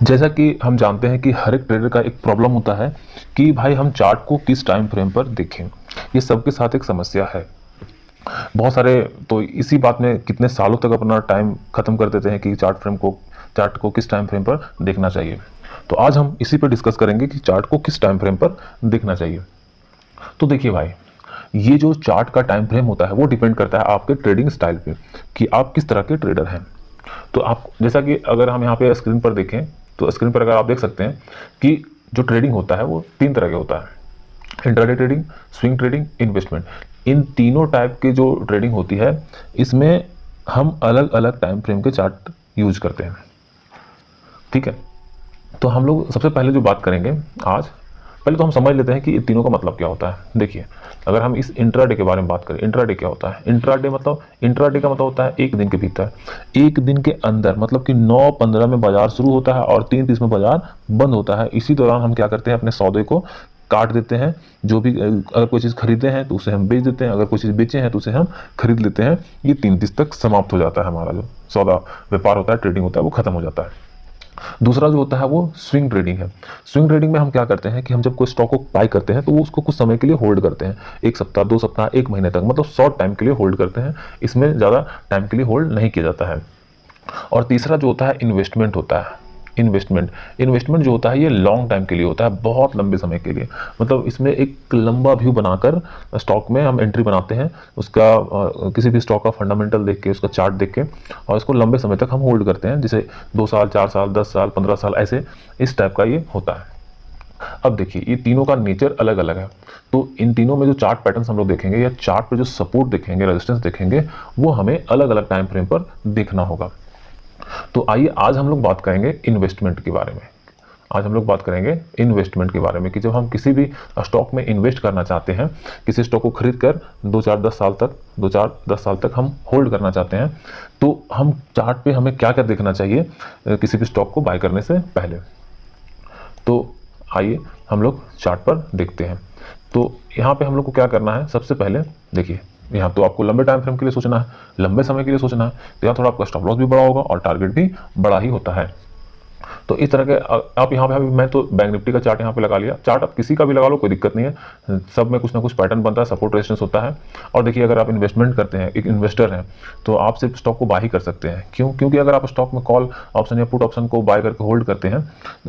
जैसा कि हम जानते हैं कि हर एक ट्रेडर का एक प्रॉब्लम होता है कि भाई हम चार्ट को किस टाइम फ्रेम पर देखें। ये सबके साथ एक समस्या है। बहुत सारे तो इसी बात में कितने सालों तक अपना टाइम खत्म कर देते हैं कि चार्ट को किस टाइम फ्रेम पर देखना चाहिए। तो आज हम इसी पर डिस्कस करेंगे कि चार्ट को किस टाइम फ्रेम पर देखना चाहिए। तो देखिए भाई, ये जो चार्ट का टाइम फ्रेम होता है वो डिपेंड करता है आपके ट्रेडिंग स्टाइल पे कि आप किस तरह के ट्रेडर हैं। तो आप जैसा कि अगर हम यहाँ पे स्क्रीन पर देखें, तो स्क्रीन पर अगर आप देख सकते हैं कि जो ट्रेडिंग होता है वो तीन तरह का होता है: intraday trading, swing trading, investment. इन तीनों टाइप की जो ट्रेडिंग होती है, इसमें हम अलग अलग टाइम फ्रेम के चार्ट यूज करते हैं। ठीक है, तो हम लोग सबसे पहले जो बात करेंगे आज, पहले तो हम समझ लेते हैं कि इन तीनों का मतलब क्या होता है। देखिए, अगर हम इस इंट्राडे के बारे में बात करें, इंट्राडे क्या होता है? इंट्राडे का मतलब होता है एक दिन के भीतर, एक दिन के अंदर, मतलब कि 9:15 में बाजार शुरू होता है और 3:30 में बाजार बंद होता है। इसी दौरान हम क्या करते हैं, अपने सौदे को काट देते हैं। जो भी अगर कोई चीज़ खरीदे हैं तो उसे हम बेच देते हैं, अगर कोई चीज़ बेचे हैं तो उसे हम खरीद लेते हैं। ये 3:30 तक समाप्त हो जाता है, हमारा जो सौदा व्यापार होता है, ट्रेडिंग होता है, वो खत्म हो जाता है। दूसरा जो होता है वो स्विंग ट्रेडिंग है। स्विंग ट्रेडिंग में हम क्या करते हैं कि हम जब कोई स्टॉक को बाय करते हैं तो वो उसको कुछ समय के लिए होल्ड करते हैं, एक सप्ताह, 2 सप्ताह, एक महीने तक, मतलब शॉर्ट टाइम के लिए होल्ड करते हैं। इसमें ज़्यादा टाइम के लिए होल्ड नहीं किया जाता है। और तीसरा जो होता है इन्वेस्टमेंट होता है। इन्वेस्टमेंट जो होता है ये लॉन्ग टाइम के लिए होता है, बहुत लंबे समय के लिए। मतलब इसमें एक लंबा व्यू बनाकर स्टॉक में हम एंट्री बनाते हैं, उसका किसी भी स्टॉक का फंडामेंटल देख के, उसका चार्ट देख के, और इसको लंबे समय तक हम होल्ड करते हैं, जैसे 2 साल, 4 साल, 10 साल, 15 साल, ऐसे इस टाइप का ये होता है। अब देखिए, ये तीनों का नेचर अलग अलग है। तो इन तीनों में जो चार्ट पैटर्न्स हम लोग देखेंगे या चार्ट पे जो सपोर्ट देखेंगे, रेजिस्टेंस देखेंगे, वो हमें अलग अलग टाइम फ्रेम पर देखना होगा। तो आइए आज हम लोग बात करेंगे इन्वेस्टमेंट के बारे में। आज हम लोग बात करेंगे इन्वेस्टमेंट के बारे में कि जब हम किसी भी स्टॉक में इन्वेस्ट करना चाहते हैं, किसी स्टॉक को खरीद कर 2 4 10 साल तक हम होल्ड करना चाहते हैं, तो हम चार्ट पे हमें क्या क्या देखना चाहिए किसी भी स्टॉक को बाय करने से पहले। तो आइए हम लोग चार्ट पर देखते हैं। तो यहाँ पे हम लोग को क्या करना है, सबसे पहले देखिए, यहाँ तो आपको लंबे टाइम फ्रेम के लिए सोचना है, लंबे समय के लिए सोचना है, तो यहाँ थोड़ा आपका स्टॉप लॉस भी बड़ा होगा और टारगेट भी बड़ा ही होता है। तो इस तरह के आप यहाँ पे, अभी मैं तो बैंक निफ्टी का चार्ट यहाँ पे लगा लिया। चार्ट आप किसी का भी लगा लो, कोई दिक्कत नहीं है, सब में कुछ ना कुछ पैटर्न बनता है, सपोर्ट रेजिस्टेंस होता है। और देखिए, अगर आप इन्वेस्टमेंट करते हैं, एक इन्वेस्टर हैं, तो आप सिर्फ स्टॉक को बाय ही कर सकते हैं। क्यों? क्योंकि अगर आप स्टॉक में कॉल ऑप्शन या पुट ऑप्शन को बाय करके होल्ड करते हैं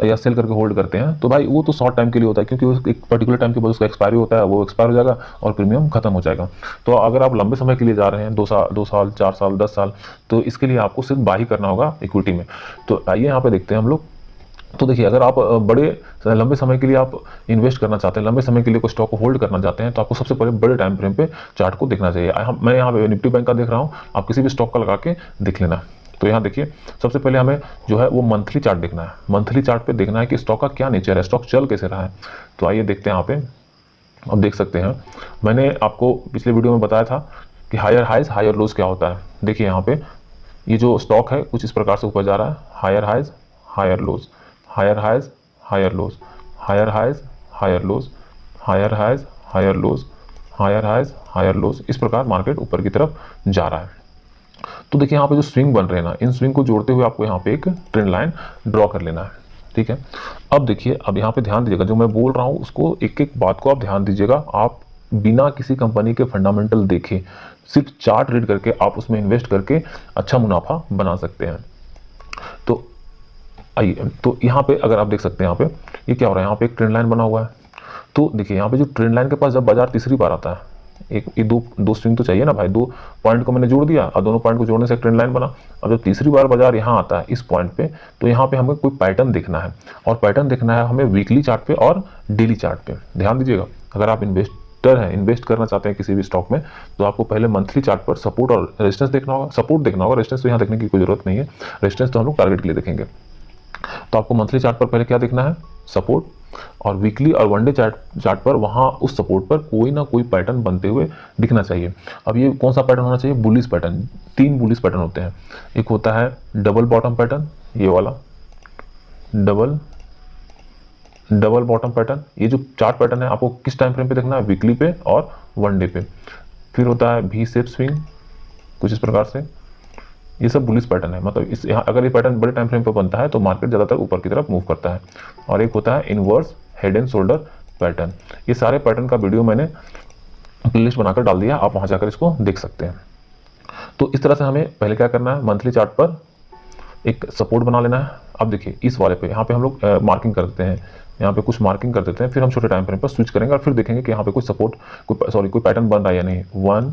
या सेल करके होल्ड करते हैं, तो भाई वो तो शॉर्ट टाइम के लिए होता है, क्योंकि उस एक पर्टिकुलर टाइम के बाद उसका एक्सपायरी होता है, वो एक्सपायर हो जाएगा और प्रीमियम खत्म हो जाएगा। तो अगर आप लंबे समय के लिए जा रहे हैं, 2 साल, 4 साल, 10 साल, तो इसके लिए आपको सिर्फ बाय ही करना होगा इक्विटी में। तो आइए यहाँ पे देखते हैं हम लोग। तो देखिए, अगर आप बड़े लंबे समय के लिए आप इन्वेस्ट करना चाहते हैं, लंबे समय के लिए कोई स्टॉक को होल्ड करना चाहते हैं, तो आपको सबसे पहले बड़े टाइम फ्रेम पे चार्ट को देखना चाहिए। मैं यहाँ पे निफ्टी बैंक का देख रहा हूँ, आप किसी भी स्टॉक का लगा के देख लेना। तो यहाँ देखिए, सबसे पहले हमें जो है वो मंथली चार्ट देखना है। मंथली चार्ट पे देखना है कि स्टॉक का क्या नेचर है, स्टॉक चल कैसे रहा है। तो आइए देखते हैं यहाँ पे। अब देख सकते हैं, मैंने आपको पिछले वीडियो में बताया था कि हायर हाइज हायर लोज क्या होता है। देखिए यहाँ पे, ये जो स्टॉक है कुछ इस प्रकार से ऊपर जा रहा है, higher highs higher lows, higher highs higher lows, higher highs higher lows, higher highs higher lows, higher highs higher lows, इस प्रकार मार्केट ऊपर की तरफ जा रहा है। तो देखिए, यहाँ पे जो स्विंग बन रहे हैं ना, इन स्विंग को जोड़ते हुए आपको यहाँ पे एक ट्रेंड लाइन ड्रॉ कर लेना है। ठीक है, अब देखिए, अब यहाँ पे ध्यान दीजिएगा, जो मैं बोल रहा हूँ उसको एक एक बात को आप ध्यान दीजिएगा। आप बिना किसी कंपनी के फंडामेंटल देखे, सिर्फ चार्ट रीड करके आप उसमें इन्वेस्ट करके अच्छा मुनाफा बना सकते हैं। तो आइए, तो यहाँ पे अगर आप देख सकते हैं, यहाँ पे ये क्या हो रहा है, यहाँ पे एक ट्रेंड लाइन बना हुआ है। तो देखिए, यहाँ पे जो ट्रेंड लाइन के पास जब बाजार तीसरी बार आता है, एक ये दो दो स्विंग तो चाहिए ना भाई, 2 पॉइंट को मैंने जोड़ दिया और दोनों पॉइंट को जोड़ने से एक ट्रेंड लाइन बना। अब जब तीसरी बार बाजार यहाँ आता है इस पॉइंट पे, तो यहाँ पे हमें कोई पैटर्न देखना है, और पैटर्न देखना है हमें वीकली चार्ट पे और डेली चार्ट पे। ध्यान दीजिएगा, अगर आप इन्वेस्टर हैं, इन्वेस्ट करना चाहते हैं किसी भी स्टॉक में, तो आपको पहले मंथली चार्ट पर सपोर्ट और रेजिस्टेंस देखना होगा। सपोर्ट देखना होगा, रेजिस्टेंस तो यहाँ देखने की कोई जरूरत नहीं है, रेजिस्टेंस तो हम लोग टारगेट के लिए देखेंगे। तो आपको मंथली चार्ट पर पहले क्या देखना है, सपोर्ट, और वीकली और वनडे चार्ट पर वहां उस सपोर्ट पर कोई ना कोई पैटर्न बनते हुए दिखना चाहिए। अब ये कौन सा पैटर्न होना चाहिए, बुलिश पैटर्न। 3 बुलिश पैटर्न होते हैं। एक होता है डबल बॉटम पैटर्न, ये वाला डबल डबल बॉटम पैटर्न। ये जो चार्ट पैटर्न है आपको किस टाइम फ्रेम पे देखना है, वीकली पे और वनडे पे। फिर होता है वी शेप स्विंग, कुछ इस प्रकार से। ये सब बुलिश पैटर्न है, मतलब इस यहाँ अगर ये पैटर्न बड़े टाइम फ्रेम पर बनता है तो मार्केट ज़्यादातर ऊपर की तरफ मूव करता है। और एक होता है inverse head and shoulder pattern. ये सारे पैटर्न का वीडियो मैंने प्लेलिस्ट बनाकर डाल दिया, आप वहाँ जाकर इसको देख सकते हैं। तो इस तरह से हमें पहले क्या करना है, मंथली चार्ट पर एक सपोर्ट बना लेना है। अब देखिए इस वाले पे यहाँ पे हम लोग मार्किंग कर देते हैं, यहाँ पे कुछ मार्किंग कर देते हैं, फिर हम छोटे टाइम फ्रेम पर स्विच करेंगे और फिर देखेंगे कि यहाँ पे कोई सपोर्ट कोई पैटर्न बन रहा है या नहीं। 1,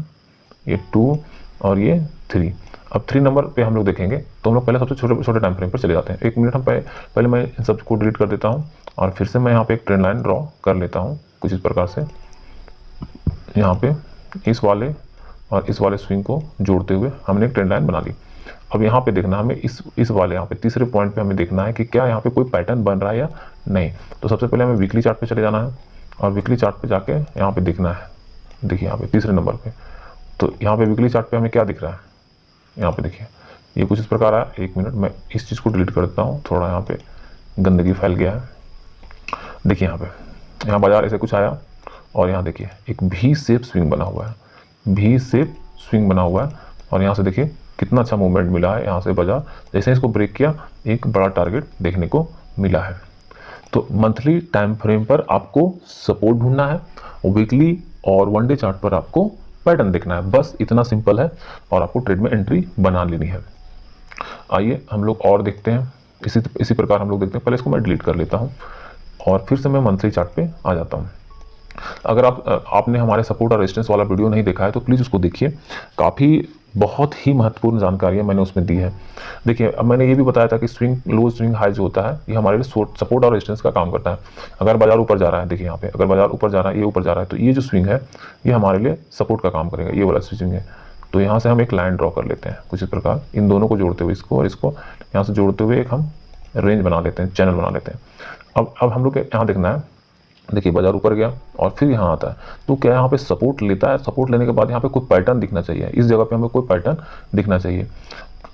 ये 2 और ये 3। अब 3 नंबर पे हम लोग देखेंगे तो हम लोग पहले सबसे छोटे छोटे टाइम फ्रेम पर चले जाते हैं। 1 मिनट हम पहले मैं इन सबको डिलीट कर देता हूँ और फिर से मैं यहाँ पे एक ट्रेंड लाइन ड्रॉ कर लेता हूँ कुछ इस प्रकार से। यहाँ पे इस वाले और इस वाले स्विंग को जोड़ते हुए हमने एक ट्रेंड लाइन बना ली। अब यहाँ पे देखना हमें इस वाले यहाँ पे तीसरे पॉइंट पे हमें देखना है कि क्या यहाँ पे कोई पैटर्न बन रहा है या नहीं। तो सबसे पहले हमें वीकली चार्ट पे चले जाना है और वीकली चार्ट पे जाके यहाँ पे देखना है। देखिए यहाँ पे तीसरे नंबर पे, तो यहाँ पे वीकली चार्ट पे हमें क्या दिख रहा है, यहाँ पे देखिए ये कुछ इस प्रकार है। 1 मिनट मैं इस चीज़ को डिलीट कर देता हूँ, थोड़ा यहाँ पे गंदगी फैल गया है। देखिए यहाँ बाजार ऐसे कुछ आया और यहाँ देखिए एक भी शेप स्विंग बना हुआ है, भी शेप स्विंग बना हुआ है। और यहाँ से देखिए कितना अच्छा मूवमेंट मिला है, यहाँ से बाजार जैसे इसको ब्रेक किया एक बड़ा टारगेट देखने को मिला है। तो मंथली टाइम फ्रेम पर आपको सपोर्ट ढूंढना है, वीकली और 1 डे चार्ट पर आपको पैटर्न देखना है, बस इतना सिंपल है और आपको ट्रेड में एंट्री बना लेनी है। आइए हम लोग और देखते हैं, इसी प्रकार हम लोग देखते हैं। पहले इसको मैं डिलीट कर लेता हूँ और फिर से मैं मंथली चार्ट पे आ जाता हूँ। अगर आपने हमारे सपोर्ट और रेजिस्टेंस वाला वीडियो नहीं देखा है तो प्लीज़ उसको देखिए, काफ़ी बहुत ही महत्वपूर्ण जानकारियाँ मैंने उसमें दी है। देखिए अब मैंने ये भी बताया था कि स्विंग लो स्विंग हाई जो होता है ये हमारे लिए सपोर्ट और रेजिस्टेंस का काम करता है। अगर बाजार ऊपर जा रहा है, देखिए यहाँ पे अगर बाजार ऊपर जा रहा है, ये ऊपर जा रहा है, तो ये जो स्विंग है ये हमारे लिए सपोर्ट का काम करेगा, ये वाला स्विंग है। तो यहाँ से हम एक लाइन ड्रॉ कर लेते हैं कुछ इस प्रकार, इन दोनों को जोड़ते हुए, इसको और इसको यहाँ से जोड़ते हुए एक हम रेंज बना लेते हैं, चैनल बना लेते हैं। अब हम लोग यहाँ देखना है, देखिए बाजार ऊपर गया और फिर यहाँ आता है, तो क्या यहाँ पे सपोर्ट लेता है, सपोर्ट लेने के बाद यहाँ पे कोई पैटर्न दिखना चाहिए, इस जगह पे हमें कोई पैटर्न दिखना चाहिए।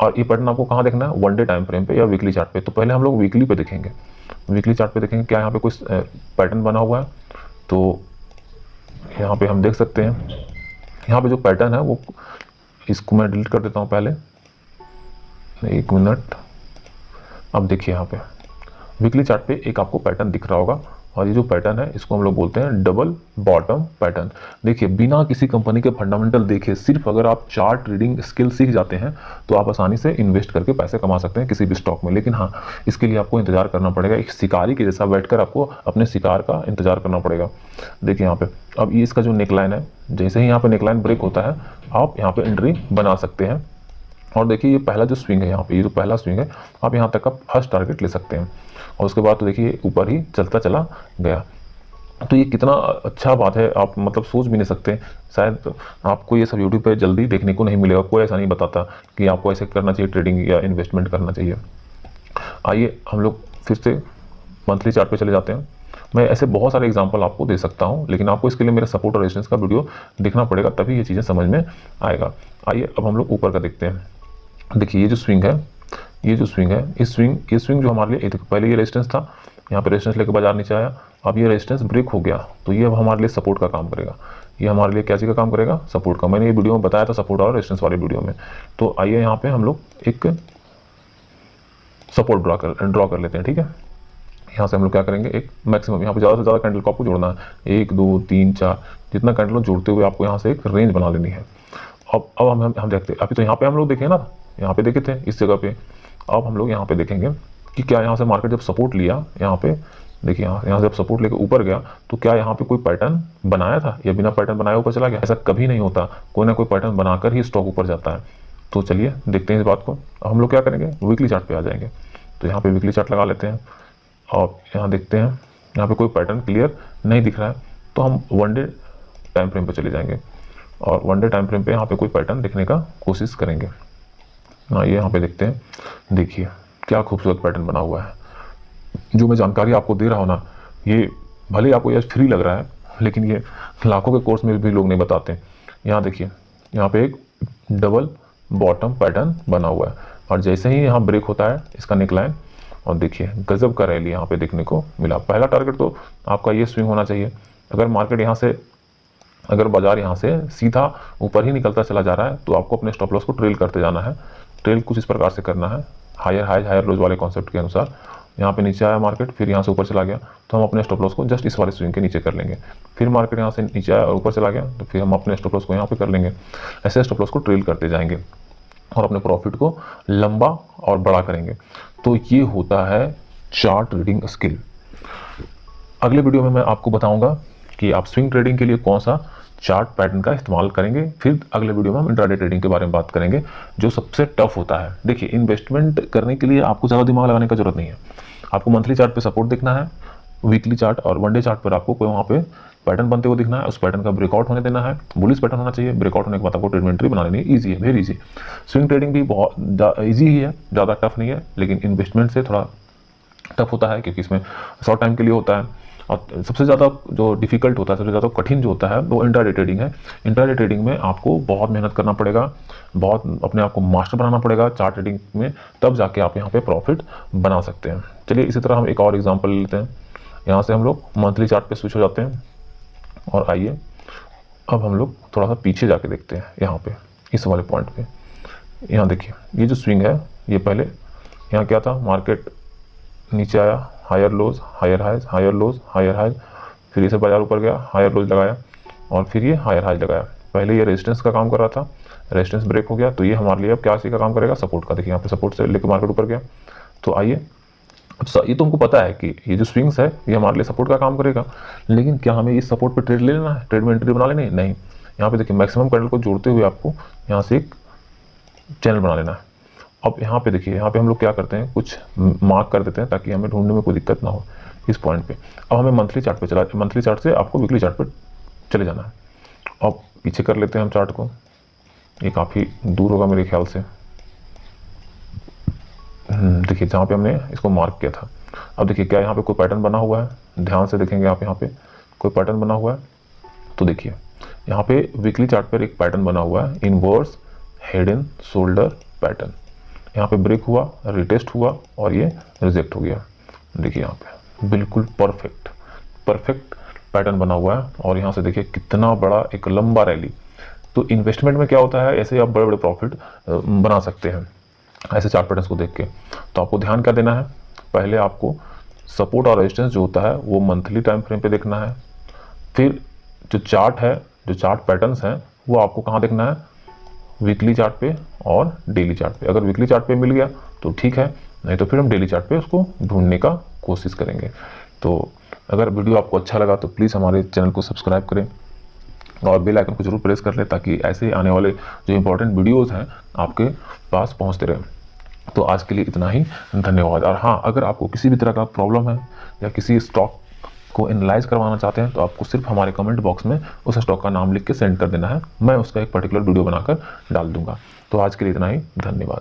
और ये पैटर्न आपको कहाँ देखना है, 1 डे टाइम फ्रेम पे या वीकली चार्ट पे। तो पहले हम लोग वीकली पे देखेंगे, वीकली चार्ट पे देखेंगे क्या यहाँ पे कोई पैटर्न बना हुआ है। तो यहाँ पे हम देख सकते हैं, यहाँ पे जो पैटर्न है वो, इसको मैं डिलीट कर देता हूँ पहले, 1 मिनट। अब देखिए यहाँ पे वीकली चार्ट पे एक आपको पैटर्न दिख रहा होगा और ये जो पैटर्न है इसको हम लोग बोलते हैं डबल बॉटम पैटर्न। देखिए बिना किसी कंपनी के फंडामेंटल देखे, सिर्फ अगर आप चार्ट रीडिंग स्किल सीख जाते हैं तो आप आसानी से इन्वेस्ट करके पैसे कमा सकते हैं किसी भी स्टॉक में। लेकिन हाँ, इसके लिए आपको इंतजार करना पड़ेगा, एक शिकारी के जैसा बैठकर आपको अपने शिकार का इंतजार करना पड़ेगा। देखिए यहाँ पे अब ये इसका जो नेकलाइन है, जैसे ही यहाँ पे नेकलाइन ब्रेक होता है आप यहाँ पे एंट्री बना सकते हैं। और देखिए ये पहला जो स्विंग है, यहाँ पे ये जो पहला स्विंग है, आप यहाँ तक का फर्स्ट टारगेट ले सकते हैं और उसके बाद तो देखिए ऊपर ही चलता चला गया। तो ये कितना अच्छा बात है, आप मतलब सोच भी नहीं सकते, शायद आपको ये सब यूट्यूब पे जल्दी देखने को नहीं मिलेगा। कोई ऐसा नहीं बताता कि आपको ऐसे करना चाहिए, ट्रेडिंग या इन्वेस्टमेंट करना चाहिए। आइए हम लोग फिर से मंथली चार्ट पे चले जाते हैं। मैं ऐसे बहुत सारे एग्जांपल आपको दे सकता हूं, लेकिन आपको इसके लिए मेरा सपोर्ट और रेजिस्टेंस का वीडियो देखना पड़ेगा, तभी ये चीज़ें समझ में आएगा। आइए अब हम लोग ऊपर का देखते हैं। देखिए ये जो स्विंग है, ये जो स्विंग है, ये स्विंग जो हमारे लिए, पहले ये रेजिस्टेंस था, यहाँ पे रेजिस्टेंस लेके बाजार नीचे आया, अब ये रेजिस्टेंस ब्रेक हो गया, तो ये अब हमारे लिए सपोर्ट का काम करेगा। ये हमारे लिए क्या चीज़ का काम करेगा, सपोर्ट का। मैंने ये वीडियो में बताया था सपोर्ट और रेजिस्टेंस वाले वीडियो में। तो आइए यहाँ पे हम लोग एक सपोर्ट ड्रॉ कर लेते हैं, ठीक है। यहाँ से हम लोग क्या करेंगे, एक मैक्सिमम यहाँ पे ज़्यादा से ज़्यादा कैंडल को आपको जोड़ना है, 1 2 3 4, जितना कैंडल जोड़ते हुए आपको यहाँ से एक रेंज बना लेनी है। अब हम देखते हैं, अभी तो यहाँ पे हम लोग देखें ना, यहाँ पे देखे थे इस जगह पे। अब हम लोग यहाँ पे देखेंगे कि क्या यहाँ से मार्केट जब सपोर्ट लिया, यहाँ पे देखिए यहाँ से जब सपोर्ट लेके ऊपर गया तो क्या यहाँ पे कोई पैटर्न बनाया था या बिना पैटर्न बनाए ऊपर चला गया। ऐसा कभी नहीं होता, कोई ना कोई पैटर्न बनाकर ही स्टॉक ऊपर जाता है। तो चलिए देखते हैं इस बात को। अब हम लोग क्या करेंगे, वीकली चार्ट पे आ जाएंगे। तो यहाँ पे वीकली चार्ट लगा लेते हैं और यहाँ देखते हैं, यहाँ पे कोई पैटर्न क्लियर नहीं दिख रहा है, तो हम 1 डे टाइम फ्रेम पे चले जाएंगे और 1 डे टाइम फ्रेम पे यहाँ पे कोई पैटर्न देखने का कोशिश करेंगे। ये यहाँ पे देखते हैं, देखिए क्या खूबसूरत पैटर्न बना हुआ है। जो मैं जानकारी आपको दे रहा हूँ ना, ये भले आपको ये फ्री लग रहा है, लेकिन ये लाखों के कोर्स में भी लोग नहीं बताते। यहाँ देखिए, यहाँ पे एक डबल बॉटम पैटर्न बना हुआ है और जैसे ही यहाँ ब्रेक होता है इसका नेकलाइन, और देखिए गजब का रैली यहाँ पे देखने को मिला। पहला टारगेट तो आपका ये स्विंग होना चाहिए। अगर मार्केट यहाँ से, अगर बाजार यहाँ से सीधा ऊपर ही निकलता चला जा रहा है तो आपको अपने स्टॉप लॉस को ट्रेल करते जाना है। ट्रेल कुछ इस प्रकार से करना है, हायर हाई हायर लोज वाले कॉन्सेप्ट के अनुसार। यहाँ पे नीचे आया मार्केट, फिर यहाँ से ऊपर चला गया, तो हम अपने स्टॉप लॉस को जस्ट इस वाले स्विंग के नीचे कर लेंगे। फिर मार्केट यहाँ से नीचे आया और ऊपर चला गया, तो फिर हम अपने स्टॉप लॉस को यहाँ पे कर लेंगे। ऐसे स्टॉप लॉस को ट्रेल करते जाएंगे और अपने प्रॉफिट को लंबा और बड़ा करेंगे। तो ये होता है चार्ट रीडिंग स्किल। अगले वीडियो में मैं आपको बताऊंगा कि आप स्विंग ट्रेडिंग के लिए कौन सा चार्ट पैटर्न का इस्तेमाल करेंगे। फिर अगले वीडियो में हम इंट्राडे ट्रेडिंग के बारे में बात करेंगे, जो सबसे टफ होता है। देखिए, इन्वेस्टमेंट करने के लिए आपको ज़्यादा दिमाग लगाने की जरूरत नहीं है। आपको मंथली चार्ट पे सपोर्ट देखना है, वीकली चार्ट और वनडे चार्ट पर आपको कोई वहाँ पे पैटर्न बनते हुए दिखना है, उस पैटर्न का ब्रेकआउट होने देना है, बुलिश पैटर्न होना चाहिए। ब्रेकआउट होने के बाद आपको ट्रेड एंट्री बना लेनी है। ईजी है, वेरी ईजी। स्विंग ट्रेडिंग भी बहुत ईजी ही है, ज़्यादा टफ नहीं है, लेकिन इन्वेस्टमेंट से थोड़ा टफ होता है, क्योंकि इसमें शॉर्ट टाइम के लिए होता है। और सबसे ज़्यादा जो डिफिकल्ट होता है, सबसे ज़्यादा कठिन जो होता है, वो इंट्राडे ट्रेडिंग है। इंट्राडे ट्रेडिंग में आपको बहुत मेहनत करना पड़ेगा, बहुत अपने आप को मास्टर बनाना पड़ेगा चार्ट ट्रेडिंग में, तब जाके आप यहाँ पे प्रॉफिट बना सकते हैं। चलिए इसी तरह हम एक और एग्जांपल लेते हैं। यहाँ से हम लोग मंथली चार्ट पे स्विच हो जाते हैं और आइए अब हम लोग थोड़ा सा पीछे जाके देखते हैं। यहाँ पे इस वाले पॉइंट पे यहाँ देखिए, ये जो स्विंग है, ये पहले यहाँ क्या था, मार्केट नीचे आया, higher lows higher highs, higher lows higher highs, फिर इसे बाजार ऊपर गया, हायर लोज लगाया और फिर ये हायर हाइज लगाया। पहले ये रेजिस्टेंस का काम कर रहा था, रेजिस्टेंस ब्रेक हो गया, तो ये हमारे लिए अब क्या का काम करेगा, सपोर्ट का। देखिए यहाँ पे सपोर्ट से लेकर मार्केट ऊपर गया। तो आइए, ये तो हमको पता है कि ये जो स्विंग्स है ये हमारे लिए सपोर्ट का काम करेगा, लेकिन क्या हमें इस सपोर्ट पे ट्रेड ले लेना है, ट्रेड में एंट्री बना लेनी है? नहीं। यहाँ पे देखिए, मैक्सिमम कैंडल को जोड़ते हुए आपको यहाँ से एक चैनल बना लेना है। अब यहाँ पे देखिए, यहाँ पे हम लोग क्या करते हैं, कुछ मार्क कर देते हैं ताकि हमें ढूंढने में कोई दिक्कत ना हो इस पॉइंट पे। अब हमें मंथली चार्ट पे चला, मंथली चार्ट से आपको वीकली चार्ट पे चले जाना है। अब पीछे कर लेते हैं हम चार्ट को, ये काफ़ी दूर होगा मेरे ख्याल से। देखिए जहाँ पे हमने इसको मार्क किया था। अब देखिए क्या यहाँ पे कोई पैटर्न बना हुआ है, ध्यान से देखेंगे आप, यहाँ पे कोई पैटर्न बना हुआ है। तो देखिए यहाँ पे वीकली चार्ट पर एक पैटर्न बना हुआ है, inverse head and shoulder pattern. यहाँ पे ब्रेक हुआ, रिटेस्ट हुआ और ये रिजेक्ट हो गया। देखिए यहाँ पे बिल्कुल परफेक्ट पैटर्न बना हुआ है और यहाँ से देखिए कितना बड़ा एक लंबा रैली। तो इन्वेस्टमेंट में क्या होता है, ऐसे आप बड़े बड़े प्रॉफिट बना सकते हैं ऐसे चार्ट पैटर्न्स को देख के। तो आपको ध्यान क्या देना है, पहले आपको सपोर्ट और रेजिस्टेंस जो होता है वो मंथली टाइम फ्रेम पे देखना है। फिर जो चार्ट है, जो चार्ट पैटर्न्स हैं, वो आपको कहाँ देखना है, वीकली चार्ट पे और डेली चार्ट पे। अगर वीकली चार्ट पे मिल गया तो ठीक है, नहीं तो फिर हम डेली चार्ट पे उसको ढूंढने का कोशिश करेंगे। तो अगर वीडियो आपको अच्छा लगा तो प्लीज़ हमारे चैनल को सब्सक्राइब करें और बेल आइकन को जरूर प्रेस कर लें, ताकि ऐसे आने वाले जो इंपॉर्टेंट वीडियोज़ हैं आपके पास पहुँचते रहें। तो आज के लिए इतना ही, धन्यवाद। और हाँ, अगर आपको किसी भी तरह का प्रॉब्लम है या किसी स्टॉक को एनालाइज करवाना चाहते हैं, तो आपको सिर्फ हमारे कमेंट बॉक्स में उस स्टॉक का नाम लिख के सेंड कर देना है, मैं उसका एक पर्टिकुलर वीडियो बनाकर डाल दूंगा। तो आज के लिए इतना ही, धन्यवाद।